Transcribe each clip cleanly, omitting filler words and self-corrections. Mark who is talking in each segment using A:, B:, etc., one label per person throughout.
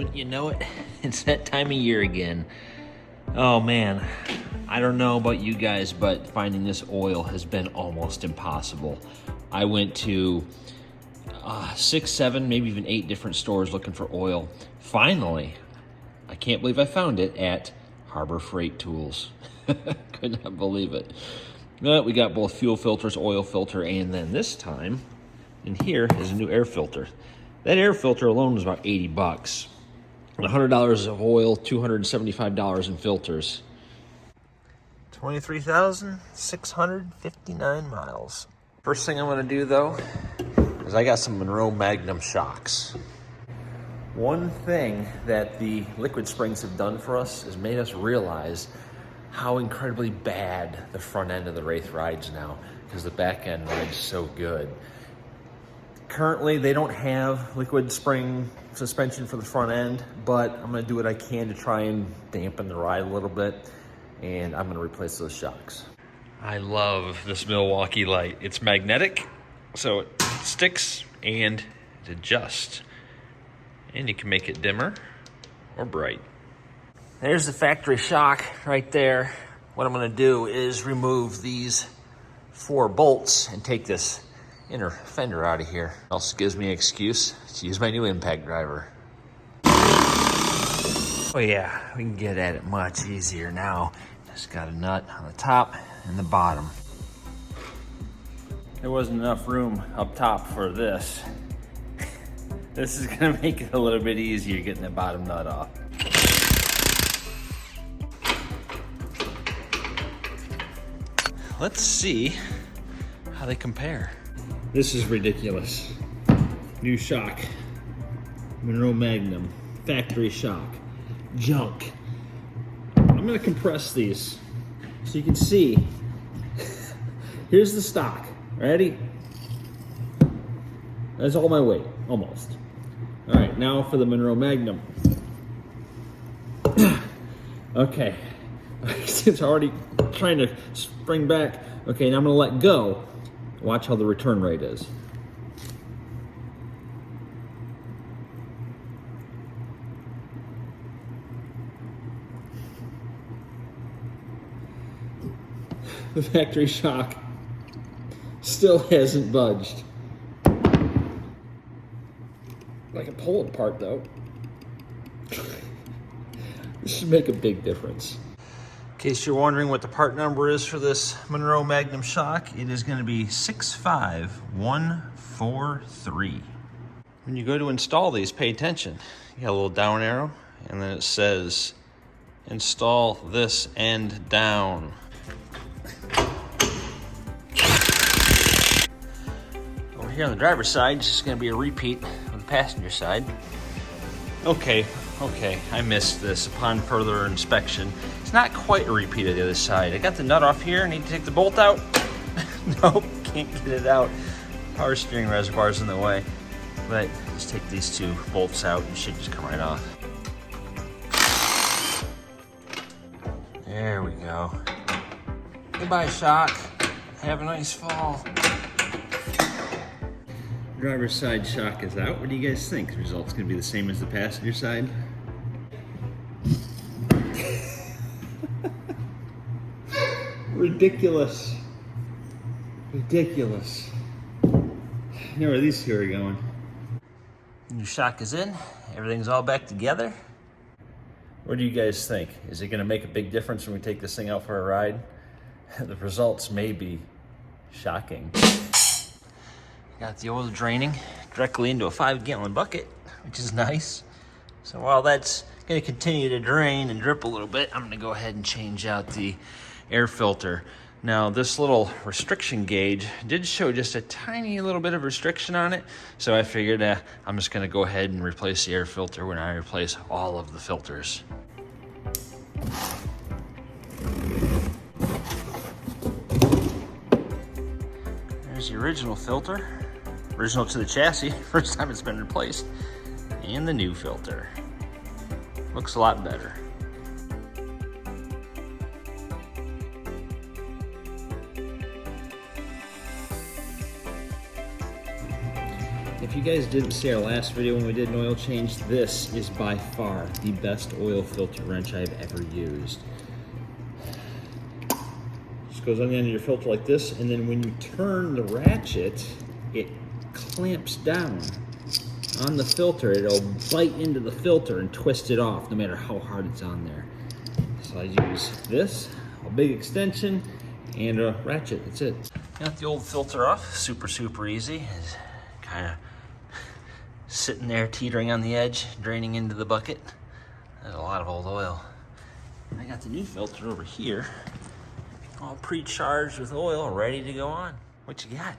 A: Wouldn't you know it? It's that time of year again. Oh man, I don't know about you guys, but finding this oil has been almost impossible. I went to 6, 7, maybe even 8 different stores looking for oil. Finally, I can't believe I found it at Harbor Freight Tools. Could not believe it. But we got both fuel filters, oil filter, and then this time in here is a new air filter. That air filter alone was about 80 bucks. $100 of oil, $275 in filters. 23,659 miles. First thing I'm gonna do though is I got some Monroe Magnum shocks. One thing that the liquid springs have done for us is made us realize how incredibly bad the front end of the Wraith rides now, because the back end rides so good. Currently, they don't have liquid spring suspension for the front end, but I'm gonna do what I can to try and dampen the ride a little bit, and I'm gonna replace those shocks. I love this Milwaukee light. It's magnetic, so it sticks and it adjusts. And you can make it dimmer or bright. There's the factory shock right there. What I'm gonna do is remove these 4 bolts and take this inner fender out of here. Also gives me an excuse to use my new impact driver. Oh yeah, we can get at it much easier now. Just got a nut on the top and the bottom. There wasn't enough room up top for this. This is gonna make it a little bit easier getting the bottom nut off. Let's see how they compare. This is ridiculous. New shock, Monroe Magnum, factory shock, junk. I'm gonna compress these so you can see. Here's the stock, ready? That's all my weight, almost. All right, now for the Monroe Magnum. Okay, it's already trying to spring back. Okay, now I'm gonna let go. Watch how the return rate is. The factory shock still hasn't budged. I can pull it apart though. This should make a big difference. In case you're wondering what the part number is for this Monroe Magnum shock, it is going to be 65143. When you go to install these, pay attention. You got a little down arrow, and then it says, install this end down. Over here on the driver's side, it's just going to be a repeat of the passenger side. Okay, I missed this upon further inspection. It's not quite a repeat of the other side. I got the nut off here. I need to take the bolt out. Nope, can't get it out. Power steering reservoir's in the way. But just take these 2 bolts out and it should just come right off. There we go. Goodbye, shock. Have a nice fall. Driver's side shock is out. What do you guys think? The result's gonna be the same as the passenger side? Ridiculous. Ridiculous. You know where these 2 are going. New shock is in. Everything's all back together. What do you guys think? Is it gonna make a big difference when we take this thing out for a ride? The results may be shocking. Got the oil draining directly into a 5-gallon bucket, which is nice. So while that's gonna continue to drain and drip a little bit, I'm gonna go ahead and change out the air filter. Now this little restriction gauge did show just a tiny little bit of restriction on it, so I figured I'm just gonna go ahead and replace the air filter when I replace all of the filters. There's the original filter. Original to the chassis, first time it's been replaced. And the new filter. Looks a lot better. if you guys didn't see our last video when we did an oil change, this is by far the best oil filter wrench I've ever used. Just goes on the end of your filter like this, and then when you turn the ratchet, it clamps down on the filter. It'll bite into the filter and twist it off no matter how hard it's on there. So I use this, a big extension, and a ratchet. That's it. Got the old filter off. Super easy. It's kind of sitting there teetering on the edge, draining into the bucket. There's a lot of old oil. I got the new filter over here, all pre-charged with oil, ready to go on. What you got?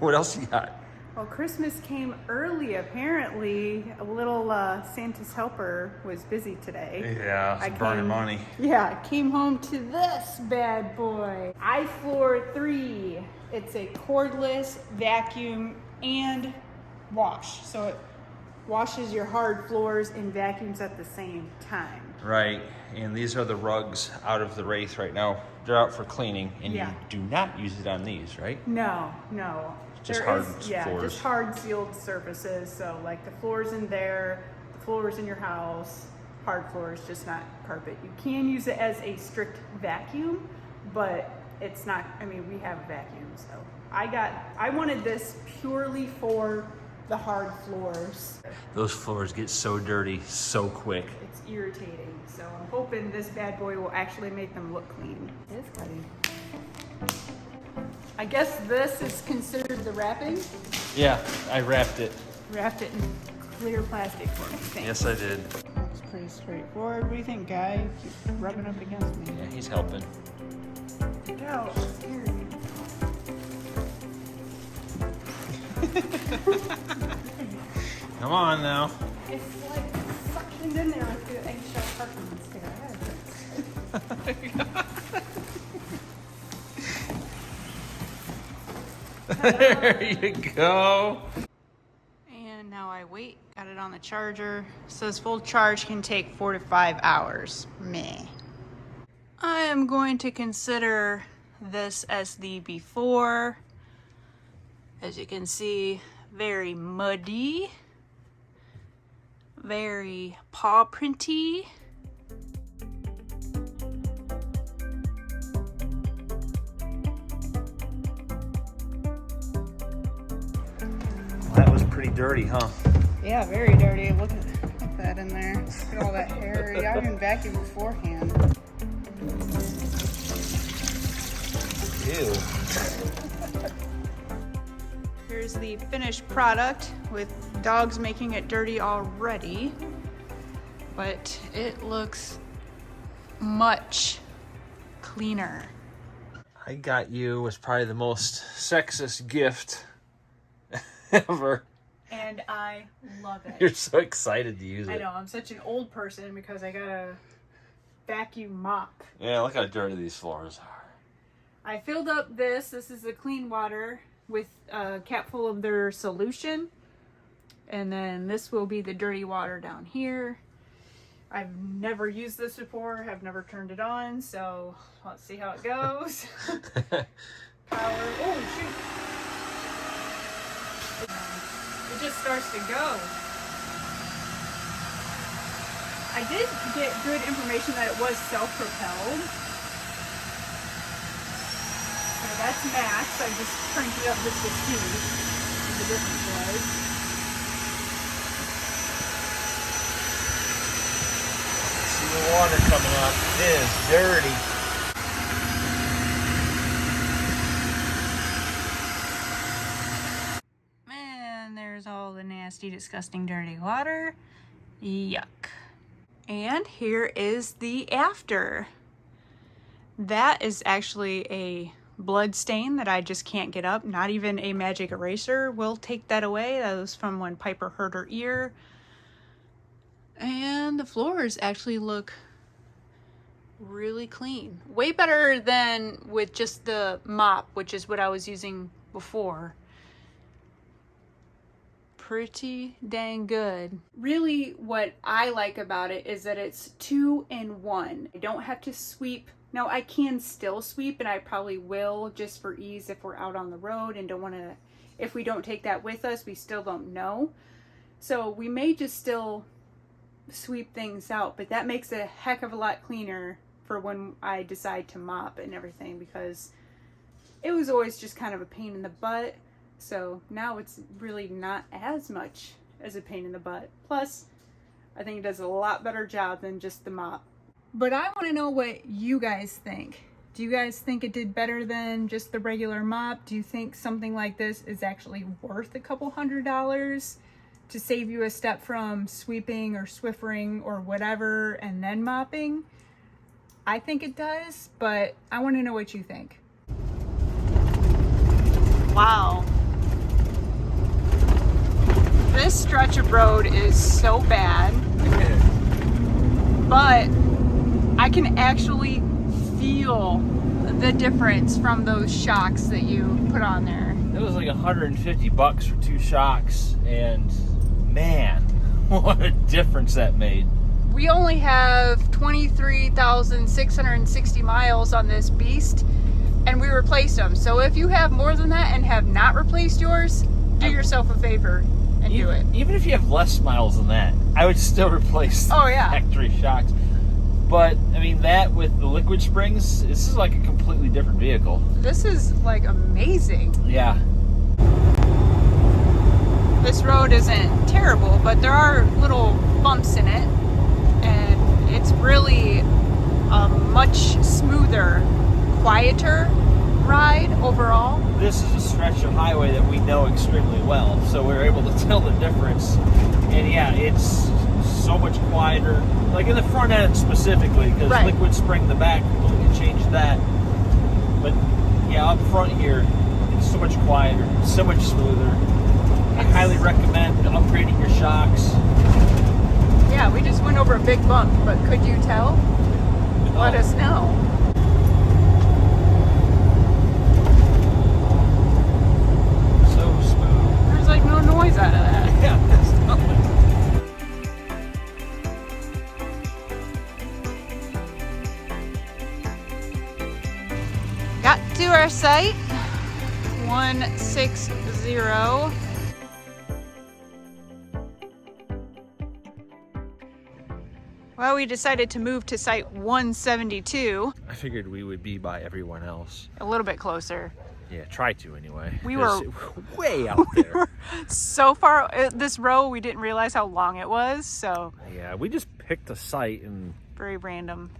A: What else you got?
B: Well, Christmas came early, apparently. A little Santa's helper was busy today.
A: Yeah, it's burning money.
B: Yeah, I came home to this bad boy. iFloor 3. It's a cordless vacuum and wash. So it washes your hard floors and vacuums at the same time.
A: Right, and these are the rugs out of the Wraith right now. They're out for cleaning, and you do not use it on these, right?
B: No.
A: Just hard floors.
B: Yeah, just hard sealed surfaces. So like the floors in there, the floors in your house, hard floors, just not carpet. You can use it as a strict vacuum, but it's not, I mean, we have a vacuum, so. I wanted this purely for the hard floors.
A: Those floors get so dirty so quick.
B: It's irritating, so I'm hoping this bad boy will actually make them look clean. It is clean. I guess this is considered the wrapping?
A: Yeah, I wrapped it.
B: Wrapped it in clear plastic for me. Thanks.
A: Yes, I did.
B: It's pretty straightforward. What do you think, Guy? You keep rubbing up against me.
A: Yeah, he's helping.
B: Go. Here.
A: Come on now.
B: It's like suctioned in there with the eggshell cartons there.
A: There you go.
B: And now I wait. Got it on the charger. Says full charge can take 4 to 5 hours. Meh. I am going to consider this as the before. As you can see, very muddy, very paw printy.
A: That was pretty dirty, huh?
B: Yeah, very dirty. Look at that in there. Look at all that hair. Yeah, I didn't vacuum beforehand.
A: Ew.
B: Here's the finished product with dogs making it dirty already, but it looks much cleaner.
A: I got you was probably the most sexist gift ever.
B: And I love it.
A: You're so excited to use it.
B: I know, I'm such an old person because I got a vacuum mop.
A: Yeah, look how dirty these floors are.
B: I filled up this is the clean water with a cap full of their solution. And then this will be the dirty water down here. I've never used this before, have never turned it on, so let's see how it goes. Power, oh shoot. It just starts to go. I did get good information that it was self-propelled. So that's max. I just cranked it up just to see what the difference was.
A: See the water coming up. It is dirty.
B: And there's all the nasty, disgusting, dirty water. Yuck. And here is the after. That is actually a blood stain that I just can't get up. Not even a magic eraser will take that away. That was from when Piper hurt her ear. And the floors actually look really clean. Way better than with just the mop, which is what I was using before. Pretty dang good. Really, what I like about it is that it's 2-in-1. I don't have to sweep. Now, I can still sweep, and I probably will just for ease if we're out on the road and don't want to if we don't take that with us, we still don't know. So we may just still sweep things out, but that makes it a heck of a lot cleaner for when I decide to mop and everything, because it was always just kind of a pain in the butt. So now it's really not as much as a pain in the butt. Plus, I think it does a lot better job than just the mop. But I want to know what you guys think. Do you guys think it did better than just the regular mop? Do you think something like this is actually worth a couple $100 to save you a step from sweeping or Swiffering or whatever and then mopping? I think it does, but I want to know what you think. Wow. This stretch of road is so bad, but I can actually feel the difference from those shocks that you put on there.
A: It was like $150 for 2 shocks, and man, what a difference that made.
B: We only have 23,660 miles on this beast, and we replaced them. So if you have more than that and have not replaced yours, do yourself a favor and do it.
A: Even if you have less miles than that, I would still replace the factory shocks. But, I mean, that with the liquid springs, this is like a completely different vehicle.
B: This is like amazing.
A: Yeah.
B: This road isn't terrible, but there are little bumps in it, and it's really a much smoother, quieter ride overall.
A: This is a stretch of highway that we know extremely well, so we're able to tell the difference. And yeah, it's so much quieter, like in the front end specifically, because liquid spring the back, we can change that. But yeah, up front here, it's so much quieter, so much smoother. I highly recommend upgrading your shocks.
B: Yeah, we just went over a big bump, but could you tell? Let us know.
A: So smooth.
B: There's like no noise out of that.
A: Yeah, that's nothing.
B: Got to our site, 160. Well, we decided to move to site 172.
A: I figured we would be by everyone else.
B: A little bit closer.
A: Yeah, try to anyway.
B: We were
A: way out there.
B: So far, this row, we didn't realize how long it was, so.
A: Yeah, we just picked a site, and
B: very random.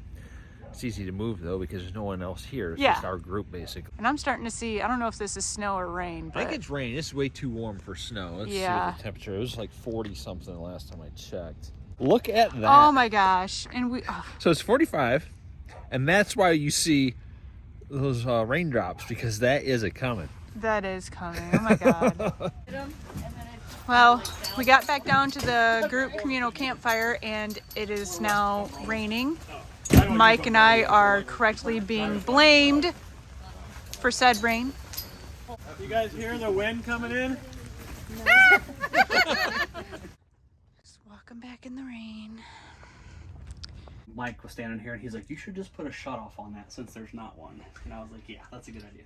A: it's easy to move though because there's no one else here. It's
B: Yeah.
A: just our group basically.
B: And I'm starting to see, I don't know if this is snow or rain, but
A: I think it's rain. This is way too warm for snow. Let's see what the temperature. It was like 40 something the last time I checked. Look at that.
B: Oh my gosh. And we
A: So it's 45, and that's why you see those raindrops, because that is coming.
B: that is coming. Oh my god. Well, we got back down to the group communal campfire, and it is now raining. Mike and I are correctly being blamed for said rain.
A: You guys hear the wind coming in?
B: Just walking back in the rain.
C: Mike was standing here and he's like, you should just put a shut-off on that since there's not one. And I was like, yeah, that's a good idea.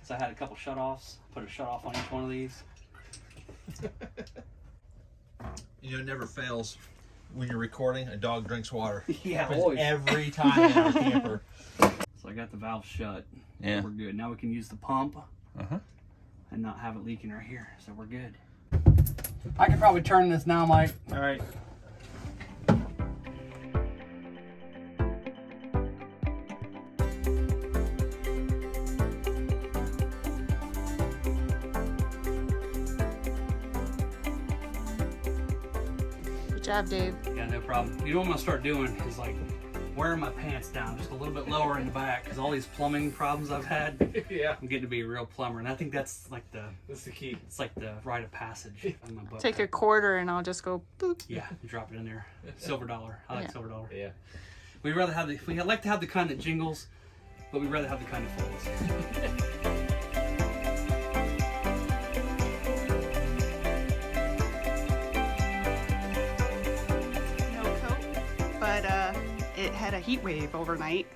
C: So I had a couple shut-offs, put a shut-off on each one of these.
A: You know, it never fails. When you're recording, a dog drinks water.
C: Yeah,
A: Happens
C: always.
A: every time in our camper.
C: So I got the valve shut.
A: Yeah.
C: We're good. Now we can use the pump
A: Uh-huh.
C: and not have it leaking right here. So we're good. I can probably turn this now, Mike.
A: All right.
B: Good job, Dave.
C: Yeah, no problem. You know what I'm gonna start doing is like wearing my pants down just a little bit lower in the back, because all these plumbing problems I've had,
A: Yeah.
C: I'm getting to be a real plumber, and I think that's the
A: key.
C: it's like the rite of passage on my book.
B: Take a quarter and I'll just go boop.
C: Yeah, you drop it in there. Silver dollar. I like
B: Yeah.
C: silver dollar.
A: Yeah.
C: We'd rather have we like to have the kind that jingles, but we'd rather have the kind that folds.
D: No coat, but it had a heat wave overnight.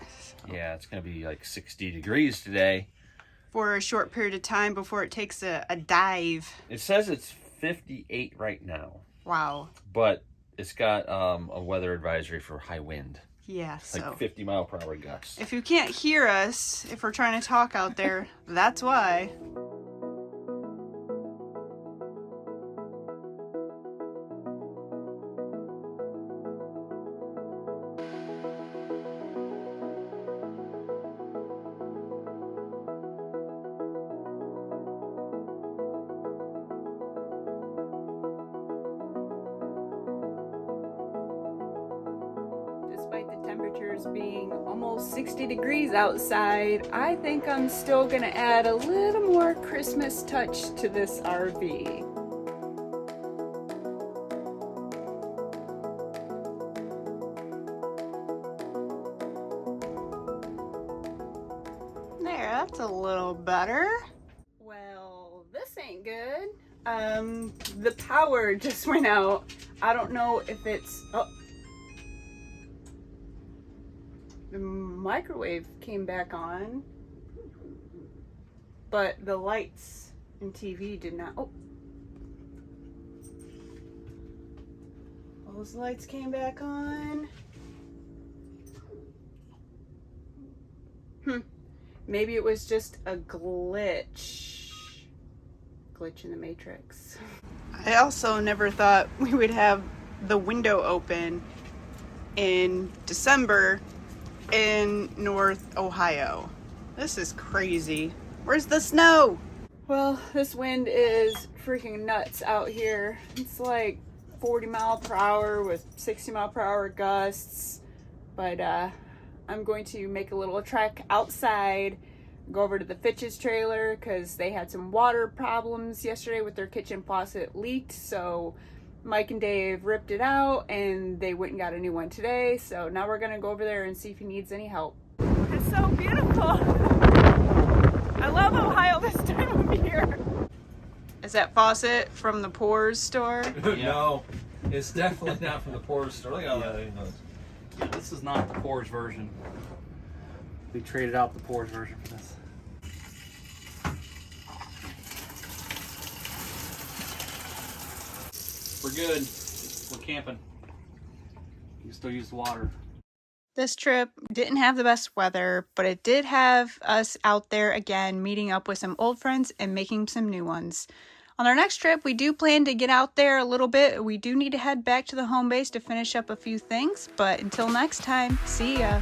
A: Yeah, it's gonna be like 60 degrees today.
B: for a short period of time before it takes a dive.
A: It says it's 58 right now.
B: Wow.
A: But it's got a weather advisory for high wind.
B: Yeah, so
A: like 50-mile-per-hour gusts.
B: if you can't hear us, if we're trying to talk out there, that's why. Despite the temperatures being almost 60 degrees outside, I think I'm still gonna add a little more Christmas touch to this RV. There, that's a little better. Well, this ain't good. The power just went out. I don't know if it's, oh. The microwave came back on, but the lights and TV did not. Oh, those lights came back on. Maybe it was just a glitch in the matrix. I also never thought we would have the window open in December in North Ohio. This is crazy. Where's the snow? Well, this wind is freaking nuts out here. It's like 40 mile per hour with 60 mile per hour gusts. But I'm going to make a little trek outside, go over to the Fitch's trailer because they had some water problems yesterday with their kitchen faucet leaked. So Mike and Dave ripped it out and they went and got a new one today. So now we're gonna go over there and see if he needs any help. It's so beautiful. I love Ohio this time of year. Is that faucet from the Pores store?
A: No, it's definitely not from the Pores store. Look at all that.
C: Yeah, this is not the Pores version. We traded out the Pores version for this. We're good. We're camping. You can still use the water.
B: This trip didn't have the best weather, but it did have us out there again, meeting up with some old friends and making some new ones. On our next trip, we do plan to get out there a little bit. We do need to head back to the home base to finish up a few things, but until next time, see ya.